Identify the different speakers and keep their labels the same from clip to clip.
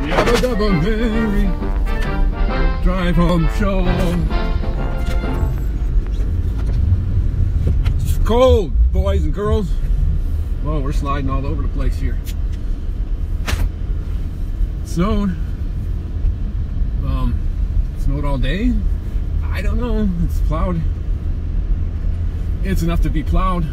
Speaker 1: Yabba dabba Mary, drive home show. It's cold, boys and girls. Whoa, we're sliding all over the place here. It snowed. Snowed all day. I don't know. It's plowed. It's enough to be plowed.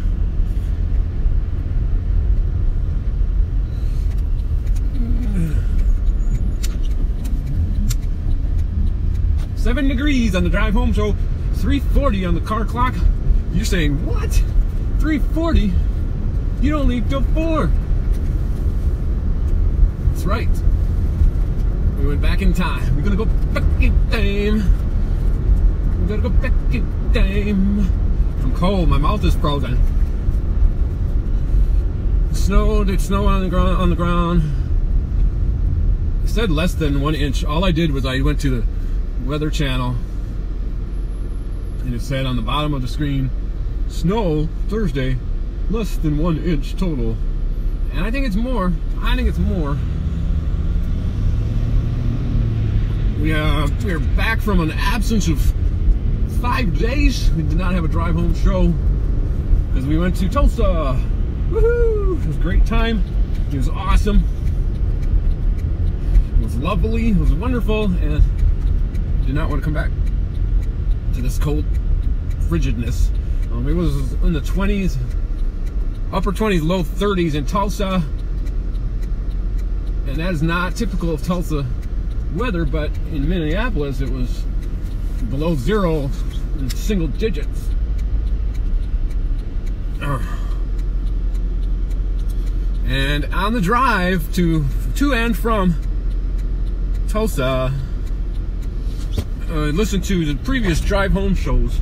Speaker 1: "7 degrees on the drive home, so 3:40 on the car clock." You're saying, what? 3:40? You don't leave till 4. That's right. We went back in time. We're gonna go back in time. We're gonna go back in time. I'm cold. My mouth is frozen. It snowed. It snowed on the ground. It said less than 1 inch. All I did was I went to the Weather Channel, and it said on the bottom of the screen, "Snow Thursday, less than 1 inch total." And I think it's more. I think it's more. We're back from an absence of 5 days. We did not have a drive home show because we went to Tulsa. Woohoo! It was a great time. It was awesome. It was lovely. It was wonderful, and I did not want to come back to this cold frigidness. It was in the 20s, upper 20s, low 30s in Tulsa, and that is not typical of Tulsa weather, but in Minneapolis it was below 0 in single digits. And on the drive to and from Tulsa, listen to the previous drive home shows,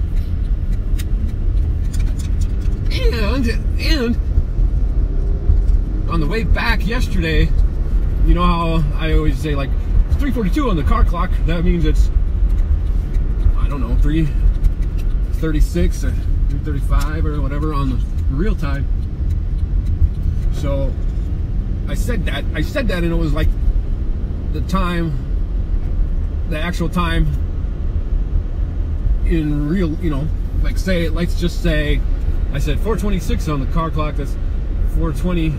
Speaker 1: and on the way back yesterday, you know how I always say, like, 3:42 on the car clock, that means it's, I don't know, 3:36 or 3:35 or whatever on the real time. So I said that and it was like the time, the actual time in real, you know, like, say, let's just say I said 4:26 on the car clock. That's 4:20,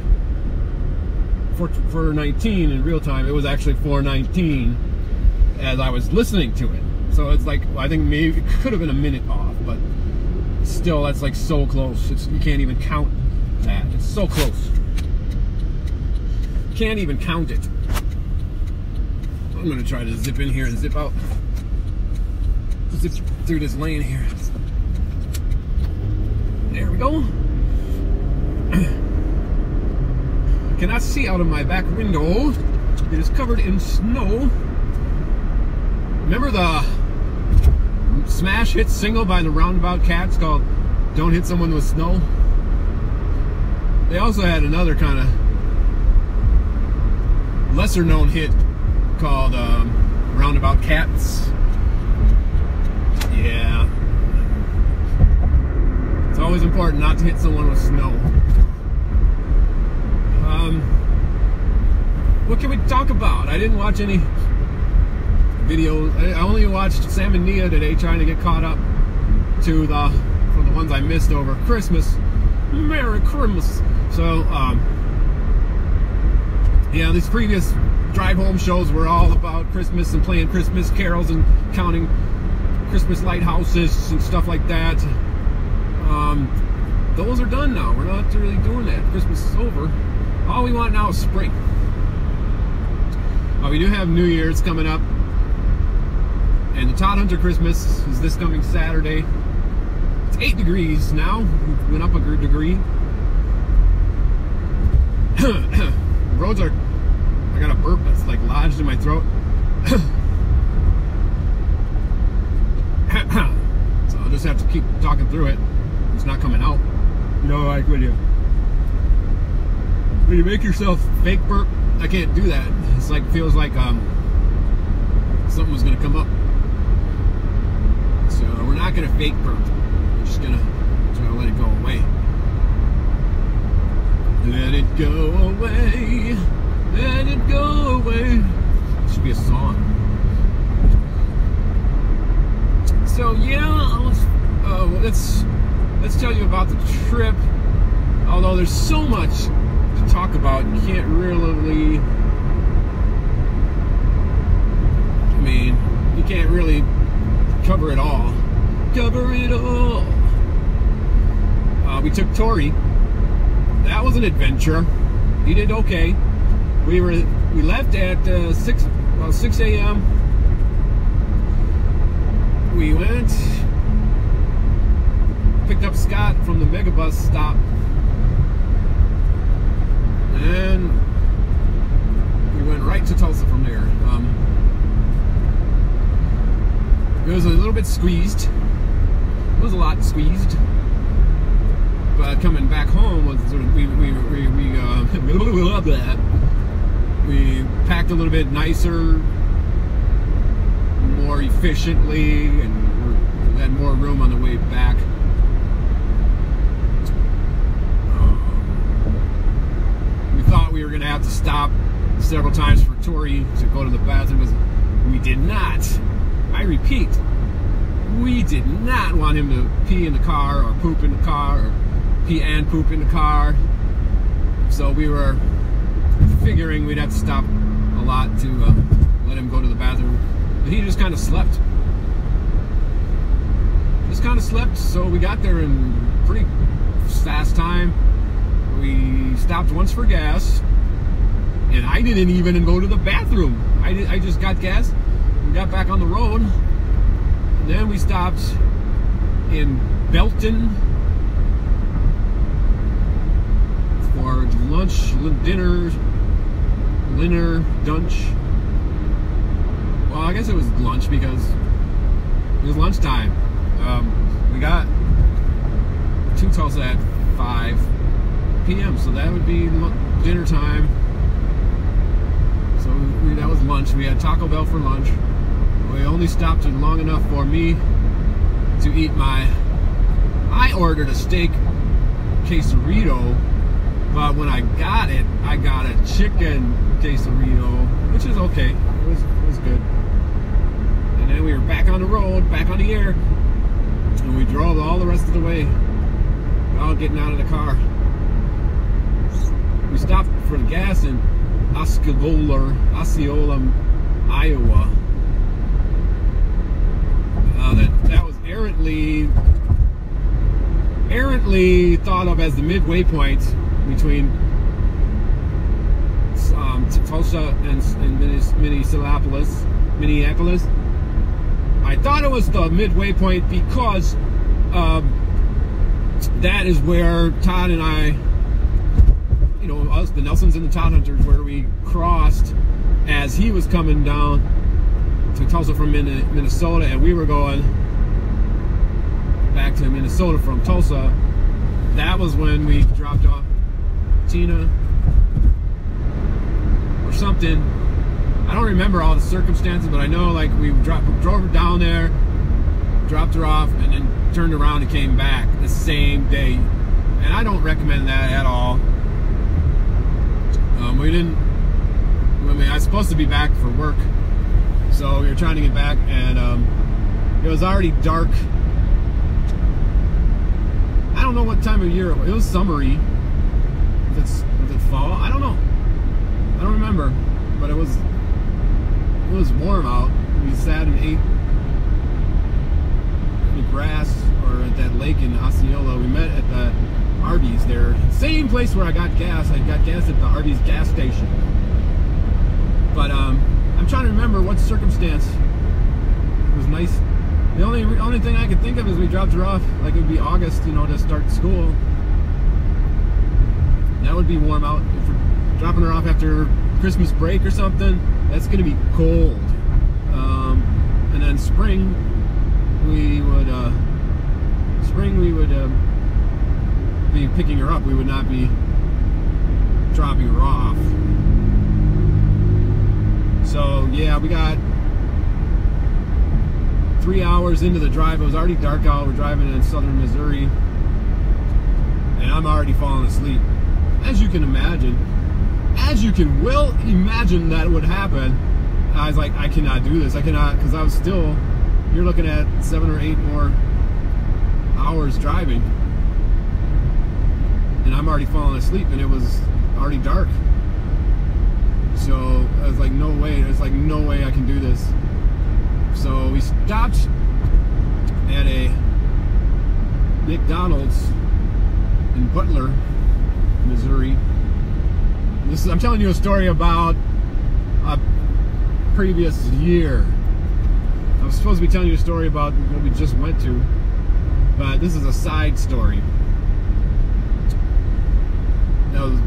Speaker 1: 4:19 in real time. It was actually 4:19 as I was listening to it. So it's like, I think maybe it could have been a minute off, but still, that's like so close. You can't even count that. It's so close. Can't even count it. I'm gonna try to zip in here and zip out. Zip through this lane here. There we go. I cannot see out of my back window. It is covered in snow. Remember the smash hit single by the Roundabout Cats called "Don't Hit Someone with Snow"? They also had another kind of lesser known hit called "Roundabout Cats." Yeah. It's always important not to hit someone with snow. What can we talk about? I didn't watch any videos. I only watched Sam and Nia today, trying to get caught up to from the ones I missed over Christmas. Merry Christmas. So, yeah, these previous drive home shows were all about Christmas and playing Christmas carols and counting Christmas lighthouses and stuff like that. Those are done now. We're not really doing that. Christmas is over. All we want now is spring. We do have New Year's coming up, and the Todd Hunter Christmas is this coming Saturday. It's 8 degrees now. We went up a degree. Roads are, I got a burp that's like lodged in my throat. So I'll just have to keep talking through it. It's not coming out. You know, like when you make yourself fake burp, I can't do that. It's like, feels like something was gonna come up. So we're not gonna fake burp. We're just gonna try to let it go away. Let it go away. Let it go away. much to talk about. You can't really, I mean, you can't really cover it all. Cover it all. We took Tori. That was an adventure. He did okay. We left at 6 a.m. We went, picked up Scott from the megabus stop, and we went right to Tulsa from there. It was a little bit squeezed. It was a lot squeezed. But coming back home was sort of, we packed a little bit nicer, more efficiently, and we had more room on the way back. We thought we were going to have to stop several times for Tori to go to the bathroom, but we did not. I repeat, we did not want him to pee in the car or poop in the car or pee and poop in the car. So we were figuring we'd have to stop a lot to let him go to the bathroom. But he just kind of slept. So we got there in pretty fast time. We stopped once for gas, and I didn't even go to the bathroom. I just got gas. We got back on the road, and then we stopped in Belton for lunch, dinner, lunch. Well, I guess it was lunch because it was lunchtime. We got to Tulsa at 5 p.m., so that would be dinner time. So that was lunch. We had Taco Bell for lunch. We only stopped long enough for me to eat I ordered a steak quesarito, but when I got it, I got a chicken quesarito, which is okay. It was good. And then we were back on the road, back on the air, and we drove all the rest of the way without getting out of the car. We stopped for the gas in Osceola, Iowa. That was errantly thought of as the midway point between Tulsa and Minneapolis. I thought it was the midway point because that is where Todd and I, you know, us, the Nelsons and the Todd Hunters, where we crossed as he was coming down to Tulsa from Minnesota, and we were going back to Minnesota from Tulsa. That was when we dropped off Tina or something. I don't remember all the circumstances, but I know like we drove her down there, dropped her off, and then turned around and came back the same day. And I don't recommend that at all. We didn't. I mean, I was supposed to be back for work, so we were trying to get back, and it was already dark. I don't know what time of year it was. It was summery. Was it fall? I don't know. I don't remember, but it was warm out. We sat and ate in the grass or at that lake in Osceola. We met at the Arby's there. Same place where I got gas. I got gas at the Arby's gas station. But I'm trying to remember what circumstance. It was nice. The only thing I could think of is we dropped her off, like it would be August, you know, to start school. That would be warm out. If we're dropping her off after Christmas break or something, that's going to be cold. And then spring, we would be picking her up. We would not be dropping her off. So yeah, we got 3 hours into the drive. It was already dark out. We're driving in southern Missouri, and I'm already falling asleep. As you can imagine, well imagine that would happen. I was like, I cannot do this. I cannot, because I was still, you're looking at 7 or 8 more hours driving. and I'm already falling asleep, and it was already dark. So I was like, no way. It's like, no way I can do this. So we stopped at a McDonald's in Butler, Missouri. I'm telling you a story about a previous year. I was supposed to be telling you a story about what we just went to, but this is a side story.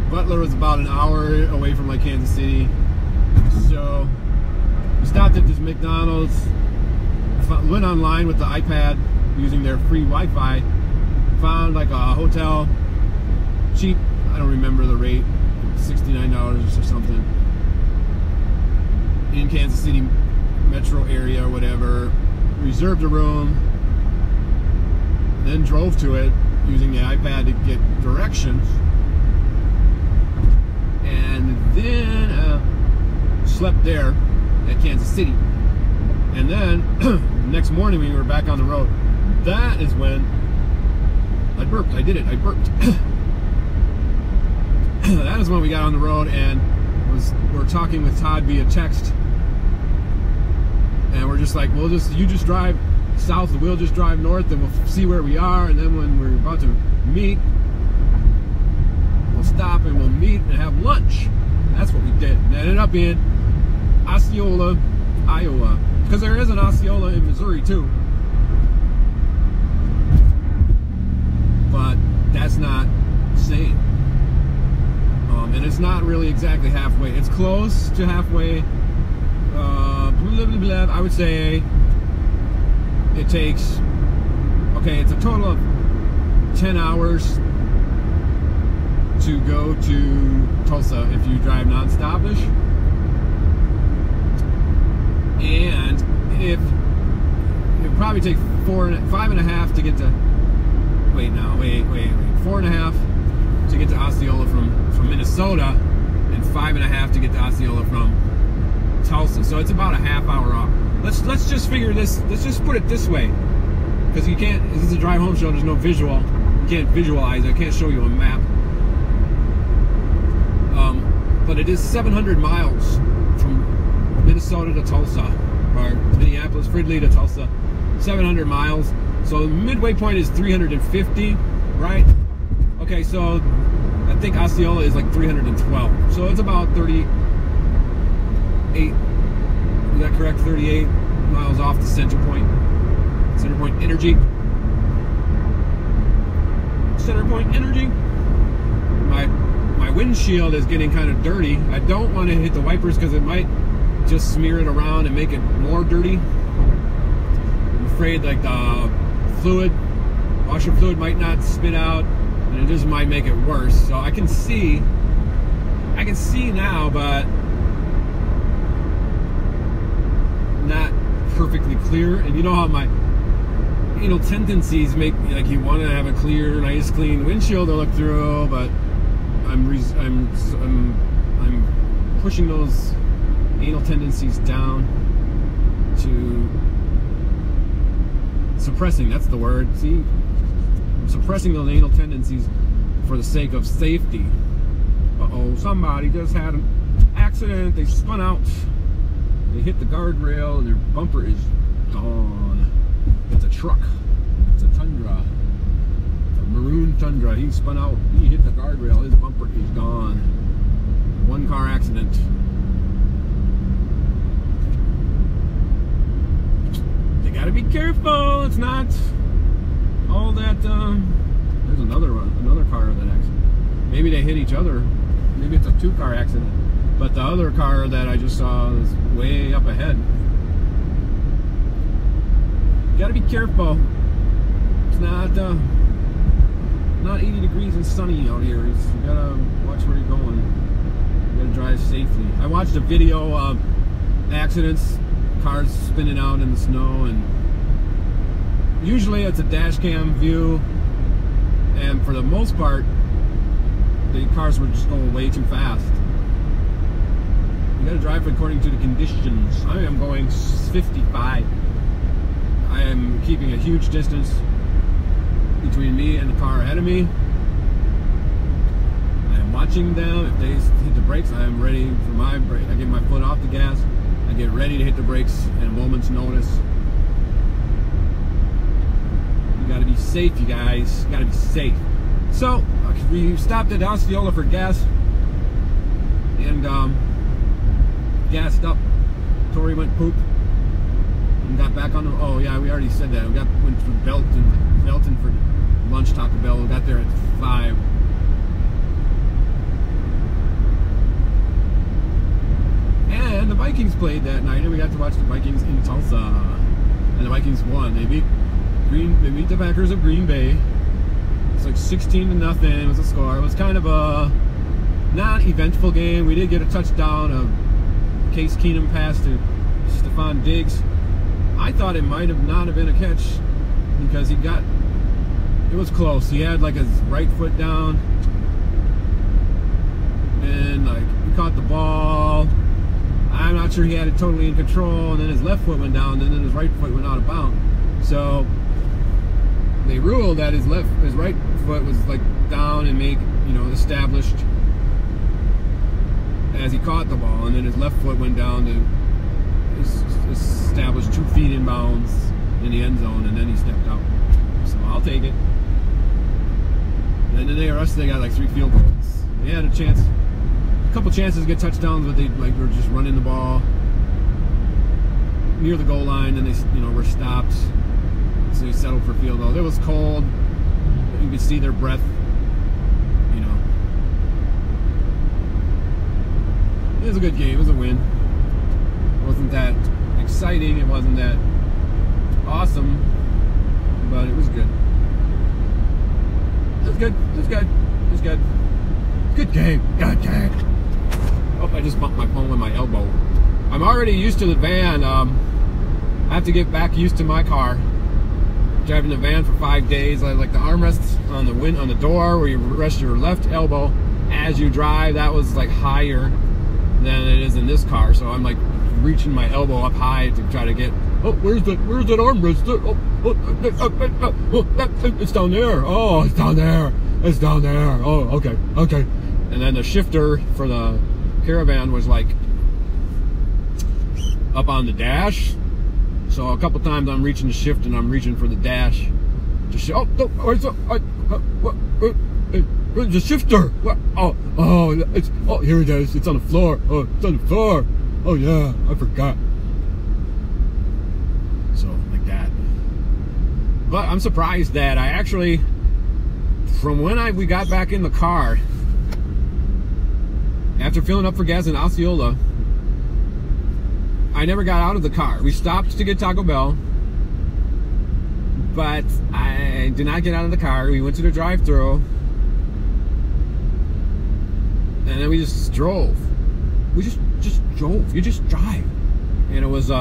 Speaker 1: Butler was about an hour away from like Kansas City, so we stopped at this McDonald's, went online with the iPad using their free Wi-Fi, found like a hotel, cheap, I don't remember the rate, $69 or something, in Kansas City metro area or whatever, reserved a room, then drove to it using the iPad to get directions, and then slept there at Kansas City. And then the next morning when we were back on the road, that is when I burped. I did it. I burped. That is when we got on the road and we're talking with Todd via text, and we're just like, you just drive south, we'll just drive north, and we'll see where we are, and then when we're about to meet, we'll stop and we'll meet and have lunch. That's what we did. And it ended up being Osceola, Iowa, because there is an Osceola in Missouri too, but that's not same. And it's not really exactly halfway. It's close to halfway. I would say it takes, okay, it's a total of 10 hours to go to Tulsa if you drive non-stopish. And it would probably take 5.5 to get to, wait, 4.5 to get to Osceola from Minnesota, and 5.5 to get to Osceola from Tulsa. So it's about a half-hour off. Let's just figure this. Let's just put it this way, because you can't. This is a drive home show. There's no visual. You can't visualize it. I can't show you a map. But it is 700 miles from Minnesota to Tulsa, or Minneapolis, Fridley to Tulsa. 700 miles. So the midway point is 350, right? Okay, so I think Osceola is like 312. So it's about 38, is that correct? 38 miles off the center point. Center point energy. Center point energy. My windshield is getting kind of dirty. I don't want to hit the wipers because it might just smear it around and make it more dirty. I'm afraid like the fluid, washer fluid might not spit out, and it just might make it worse. So I can see now, but not perfectly clear. And you know how my anal tendencies make, like, you want to have a clear, nice, clean windshield to look through, but I'm pushing those anal tendencies down to suppressing. That's the word. See, I'm suppressing those anal tendencies for the sake of safety. Uh-oh, somebody just had an accident. They spun out. They hit the guardrail and their bumper is gone. It's a truck. It's a Tundra. It's a maroon Tundra. He spun out. He hit the guardrail. His bumper is gone. One car accident. You gotta be careful. It's not all that. There's another car that accident. Maybe they hit each other. Maybe it's a two-car accident. But the other car that I just saw is way up ahead. You gotta be careful. It's not 80 degrees and sunny out here. You gotta watch where you're going. You gotta drive safely. I watched a video of accidents, cars spinning out in the snow, and usually it's a dash cam view, and for the most part the cars were just going way too fast. You gotta drive according to the conditions. I am going 55. I am keeping a huge distance between me and the car ahead of me. watching them. If they hit the brakes, I am ready for my brake. I get my foot off the gas. I get ready to hit the brakes at a moment's notice. You gotta be safe, you guys. You gotta be safe. So, we stopped at Osceola for gas. And, gassed up. Tori went poop. And got back on the, oh yeah, we already said that. We went to Belton for lunch, Taco Bell. We got there at 5. And the Vikings played that night, and we got to watch the Vikings in Tulsa. And the Vikings won. They beat the Packers of Green Bay. It's like 16-0 was the score. It was kind of a non-eventful game. We did get a touchdown, a Case Keenum pass to Stephon Diggs. I thought it might have not have been a catch because it was close. He had like his right foot down and like he caught the ball. I'm not sure he had it totally in control, and then his left foot went down, and then his right foot went out of bounds. So they ruled that his right foot was like down and established as he caught the ball, and then his left foot went down to establish 2 feet in bounds in the end zone, and then he stepped out. So I'll take it. And then they got like 3 field goals. They had a couple chances to get touchdowns, but they were just running the ball near the goal line, and they were stopped. So they settled for field goal. It was cold. You could see their breath. It was a good game. It was a win. It wasn't that exciting. It wasn't that awesome, but it was good. It was good. It was good. It was good. Good game. Good game. Oh, I just bumped my phone with my elbow. I'm already used to the van. I have to get back used to my car. Driving the van for 5 days. I like the armrests on the door where you rest your left elbow as you drive. That was like higher than it is in this car. So I'm like reaching my elbow up high to try to get. Oh, where's that armrest? It's down there. Oh, it's down there. It's down there. Oh, okay, okay. And then the shifter for the Caravan was like up on the dash. So a couple times I'm reaching the shift and I'm reaching for the dash. Just where's the shifter? What? Oh, here it is. It's on the floor. Oh, it's on the floor. Oh yeah, I forgot. So like that. But I'm surprised that I actually, from when we got back in the car, after filling up for gas in Osceola, I never got out of the car. We stopped to get Taco Bell, but I did not get out of the car. We went to the drive-thru, and then we just drove. We just drove. You just drive. And it was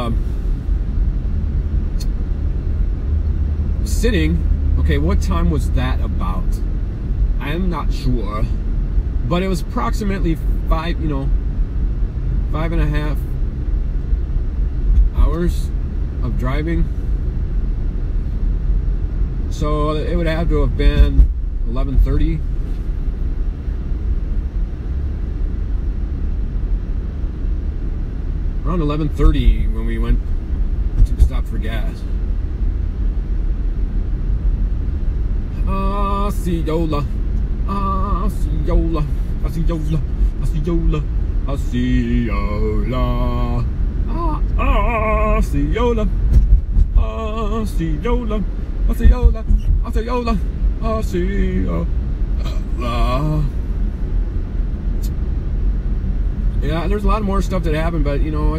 Speaker 1: sitting. Okay, what time was that about? I'm not sure, but it was approximately 5.5 hours of driving. So it would have to have been 11:30. Around 11:30 when we went to stop for gas. Osceola, Osceola, Osceola, Osceola, Osceola, Osceola, Osceola, Osceola, Osceola, Osceola. Yeah, there's a lot more stuff that happened, but I don't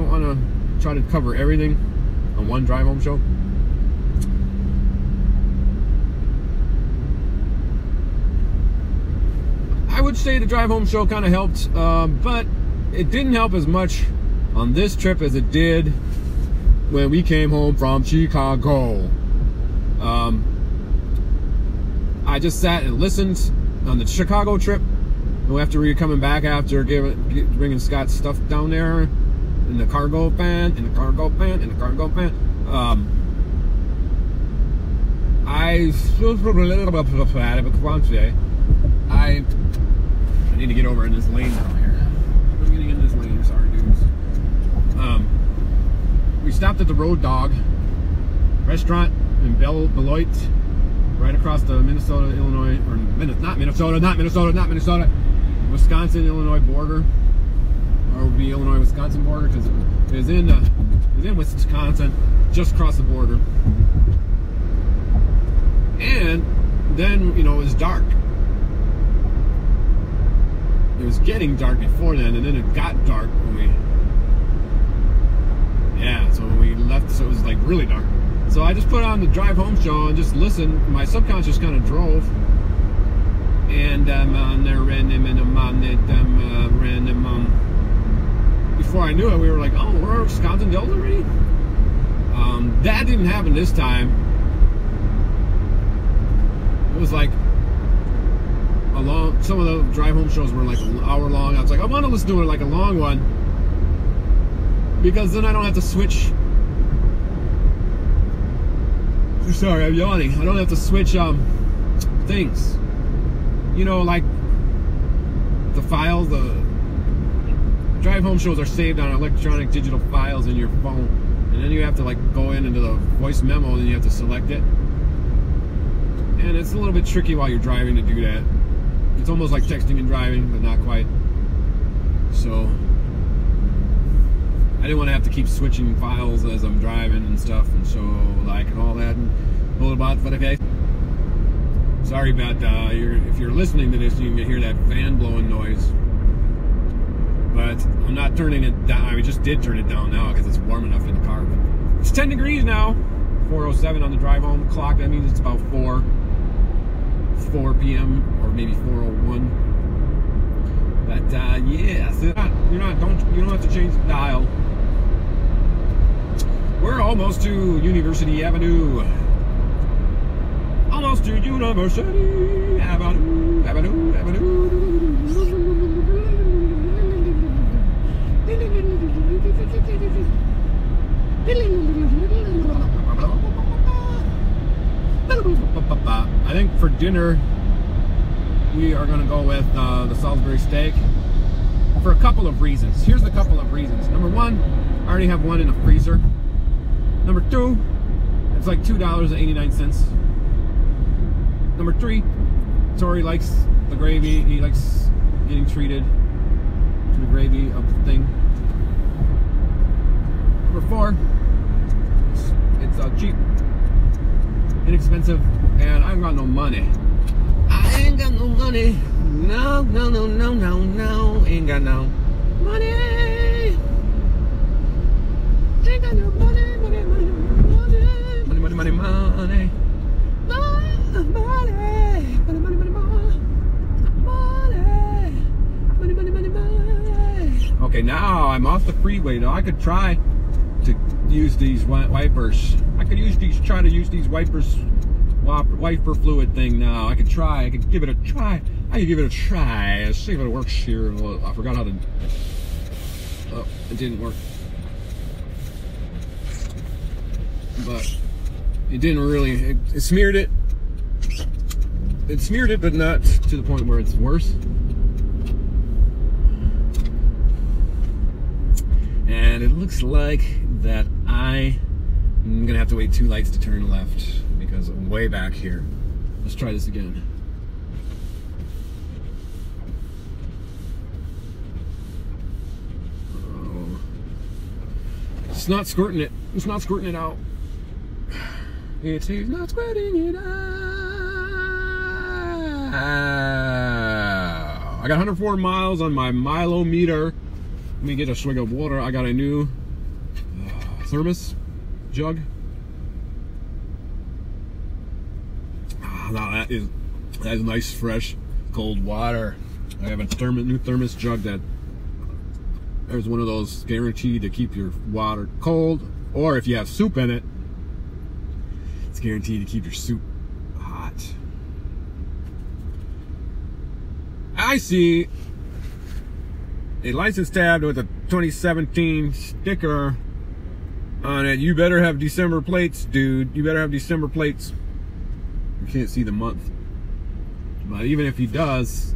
Speaker 1: want to try to cover everything on one drive home show. I would say the drive home show kind of helped, but it didn't help as much on this trip as it did when we came home from Chicago. I just sat and listened on the Chicago trip. After we were coming back after bringing Scott's stuff down there in the cargo van, need to get over in this lane down here. I'm getting in this lane, sorry dudes. We stopped at the Road Dog restaurant in Beloit, right across the Minnesota, Illinois, or not Minnesota, Wisconsin, Illinois border, or it would be Illinois, Wisconsin border, because it was in Wisconsin, just across the border. And then, you know, it was dark. It was getting dark before then, and then it got dark when so when we left, so it was like really dark. So I just put on the drive home show and just listened. My subconscious kind of drove, and I'm on there random, and I'm on it random. Before I knew it, we were like, oh, we're Wisconsin Dells already. That didn't happen this time. It was like a long. Some of the drive home shows were like an hour long. I was like, I want to listen to it like a long one, because then I don't have to switch. Sorry, I'm yawning. I don't have to switch things. You know, like the files, the drive home shows are saved on electronic digital files in your phone, and then you have to like go into the voice memo, and you have to select it. And it's a little bit tricky while you're driving to do that. It's almost like texting and driving, but not quite. So I didn't want to have to keep switching files as I'm driving and stuff, and so like and all that, and all about. But okay, sorry about if you're listening to this, you can hear that fan blowing noise. But I'm not turning it down. I mean, just did turn it down now because it's warm enough in the car. But it's 10 degrees now. 4:07 on the drive home clock. That means it's about 4 p.m. or maybe 4:01. But yeah, so you don't have to change the dial. We're almost to University Avenue. Almost to University Avenue. I think for dinner we are going to go with the Salisbury steak for a couple of reasons. Here's the couple of reasons. Number one, I already have one in the freezer. Number two, it's like $2.89. Number three, Tori likes the gravy. He likes getting treated to the gravy of the thing. Number four, it's cheap, inexpensive, and I ain't got no money. I ain't got no money. No, ain't got no money. Ain't got no money. Okay, now I'm off the freeway. Now I could try to use these wipers. Try to use these wipers, wiper fluid thing. Now I could try. I could give it a try. Let's see if it works here. Well, I forgot how to. Oh, it didn't work. But it didn't really. It smeared it. It smeared it, but not to the point where it's worse. And it looks like that I'm gonna have to wait 2 lights to turn left because I'm way back here. Let's try this again. Oh. It's not squirting it. It's not squirting it out. It's not squirting it out. I got 104 miles on my milometer. Let me get a swig of water. I got a new thermos jug. Now that is nice, fresh, cold water. I have a new thermos jug that there's one of those guaranteed to keep your water cold, or if you have soup in it, it's guaranteed to keep your soup hot. I see a license tab with a 2017 sticker on it. You better have December plates, dude. You better have December plates. You can't see the month, but even if he does,